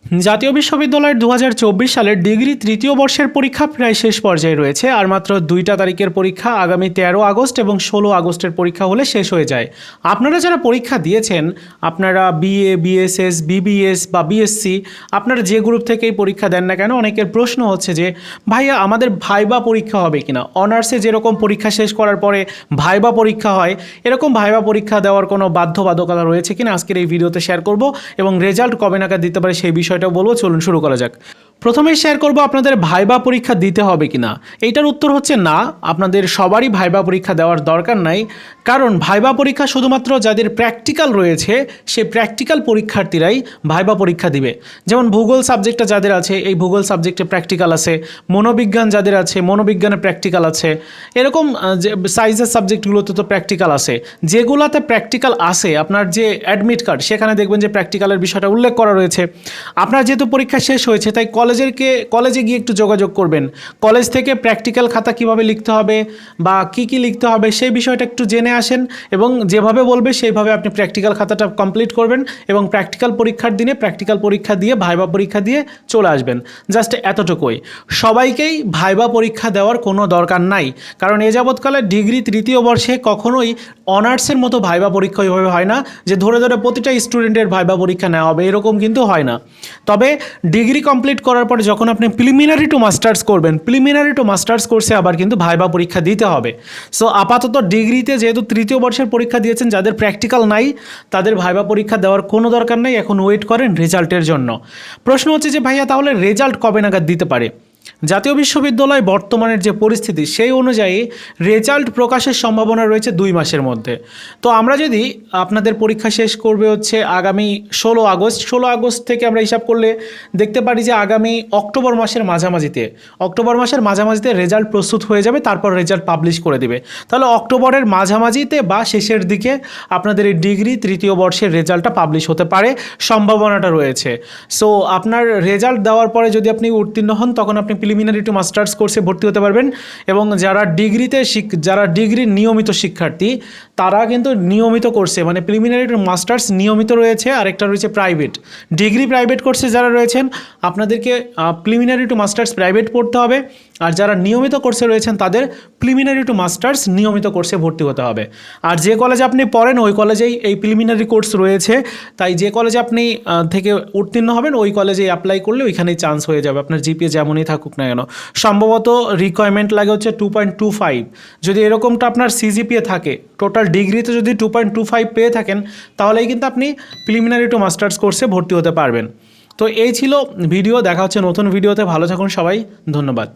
জাতীয় বিশ্ববিদ্যালয়ের 2024 সালের ডিগ্রি তৃতীয় বর্ষের পরীক্ষা প্রায় শেষ পর্যায়ে রয়েছে। আর মাত্র 2টা তারিখের পরীক্ষা, আগামী 13 আগস্ট এবং 16 আগস্টের পরীক্ষা হলে শেষ হয়ে যায়। আপনারা যারা পরীক্ষা দিয়েছেন, আপনারা বিএ, বিএসএস, বিবিএস বা বিএসসি, আপনারা যে গ্রুপ থেকেই পরীক্ষা দেন না কেন, অনেকের প্রশ্ন হচ্ছে যে ভাইয়া আমাদের ভাইবা পরীক্ষা হবে কিনা। অনার্সে যেরকম পরীক্ষা শেষ করার পরে ভাইবা পরীক্ষা হয়, এরকম ভাইবা পরীক্ষা দেওয়ার কোনো বাধ্যবাধকতা রয়েছে কিনা আজকের এই ভিডিওতে শেয়ার করব, এবং রেজাল্ট কবে নাগাদ দিতে পারে সেই বিষয়টা বলবো। চলুন শুরু করা যাক। প্রথমে শেয়ার করব আপনাদের ভাইবা পরীক্ষা দিতে হবে কিনা। এইটার উত্তর হচ্ছে না, আপনাদের সবারই ভাইবা পরীক্ষা দেওয়ার দরকার নাই। কারণ ভাইবা পরীক্ষা শুধুমাত্র যাদের প্র্যাকটিক্যাল রয়েছে সেই প্র্যাকটিক্যাল পরীক্ষার্থীরাই ভাইবা পরীক্ষা দিবে। যেমন ভূগোল সাবজেক্টটা যাদের আছে, এই ভূগোল সাবজেক্টে প্র্যাকটিক্যাল আছে। মনোবিজ্ঞান যাদের আছে, মনোবিজ্ঞানে প্র্যাকটিক্যাল আছে। এরকম যে সায়েন্সের সাবজেক্টগুলোতে তো প্র্যাকটিক্যাল আছে। যেগুলোতে প্র্যাকটিক্যাল আছে, আপনার যে অ্যাডমিট কার্ড সেখানে দেখবেন যে প্র্যাকটিক্যালের বিষয়টা উল্লেখ করা রয়েছে। আপনার যেহেতু পরীক্ষা শেষ হয়েছে, তাই কলেজে গিয়ে একটু যোগাযোগ করবেন। কলেজ থেকে প্র্যাকটিক্যাল খাতা কিভাবে লিখতে হবে বা কি লিখতে হবে সেই বিষয়টা একটু জেনে আসেন, এবং যেভাবে বলবে সেইভাবে আপনি প্র্যাকটিক্যাল খাতাটা কমপ্লিট করবেন, এবং প্র্যাকটিক্যাল পরীক্ষার দিনে প্র্যাকটিক্যাল পরীক্ষা দিয়ে ভাইবা পরীক্ষা দিয়ে চলে আসবেন। জাস্ট এতটুকুই। সবাইকেই ভাইবা পরীক্ষা দেওয়ার কোনো দরকার নাই, কারণ এ যাবৎকালে ডিগ্রি তৃতীয় বর্ষে কখনোই অনার্সের মতো ভাইবা পরীক্ষা ওইভাবে হয় না যে ধরে ধরে প্রতিটা স্টুডেন্টের ভাইবা পরীক্ষা নেওয়া হবে, এরকম কিন্তু হয় না। তবে ডিগ্রি কমপ্লিট করার পরে যখন আপনি প্রিলিমিনারি টু মাস্টার্স করবেন, প্রিলিমিনারি টু মাস্টার্স কোর্সে আবার কিন্তু ভাইবা পরীক্ষা দিতে হবে। সো আপাতত ডিগ্রিতে যেহেতু তৃতীয় বর্ষের পরীক্ষা দিয়েছেন, যাদের প্র্যাকটিক্যাল নাই তাদের ভাইবা পরীক্ষা দেওয়ার কোনো দরকার নেই। এখন ওয়েট করেন রেজাল্টের জন্য। প্রশ্ন হচ্ছে যে ভাইয়া তাহলে রেজাল্ট কবে নাগাদ দিতে পারে। জাতীয় বিশ্ববিদ্যালয় বর্তমানের যে পরিস্থিতি সেই অনুযায়ী রেজাল্ট প্রকাশের সম্ভাবনা রয়েছে 2 মাসের মধ্যে। তো আমরা যদি আপনাদের পরীক্ষা শেষ করবে হচ্ছে আগামী 16 আগস্ট থেকে আমরা হিসাব করলে দেখতে পারি যে আগামী অক্টোবর মাসের মাঝামাঝিতে রেজাল্ট প্রস্তুত হয়ে যাবে, তারপর রেজাল্ট পাবলিশ করে দিবে। তাহলে অক্টোবরের মাঝামাঝিতে বা শেষের দিকে আপনাদের এই ডিগ্রি তৃতীয় বর্ষের রেজাল্টটা পাবলিশ হতে পারে, সম্ভাবনাটা রয়েছে। সো আপনার রেজাল্ট দেওয়ার পরে যদি আপনি উত্তীর্ণ হন, তখন আপনি প্রিলিমিনারি টু মাস্টার্স কোর্সে ভর্তি হতে পারবেন। এবং যারা ডিগ্রির নিয়মিত শিক্ষার্থী, তারা কিন্তু নিয়মিত কোর্সে, মানে প্রিলিমিনারি টু মাস্টার্স নিয়মিত রয়েছে, আরেকটা রয়েছে প্রাইভেট। ডিগ্রি প্রাইভেট কোর্সে যারা রয়েছেন, আপনাদেরকে প্রিলিমিনারি টু মাস্টার্স প্রাইভেট পড়তে হবে। আর যারা নিয়মিত কোর্সে রয়েছেন, তাদের প্রিলিমিনারি টু মাস্টার্স নিয়মিত কোর্সে ভর্তি হতে হবে। আর যে কলেজে আপনি পড়েন ওই কলেজেই এই প্রিলিমিনারি কোর্স রয়েছে, তাই যে কলেজে আপনি থেকে উত্তীর্ণ হবেন ওই কলেজে অ্যাপ্লাই করলে ওইখানেই চান্স হয়ে যাবে, আপনার জিপিএ যেমনই থাকুক না কেন। সম্ভবত রিকোয়ারমেন্ট লাগে হচ্ছে 2.25। যদি এরকমটা আপনার সিজিপিএ থাকে, টোটাল ডিগ্রিতে যদি 2.25 পেয়ে থাকেন, তাহলেই কিন্তু আপনি প্রিলিমিনারি টু মাস্টার্স কোর্সে ভর্তি হতে পারবেন। তো এই ছিল ভিডিও। দেখা হচ্ছে নতুন ভিডিওতে। ভালো থাকুন সবাই, ধন্যবাদ।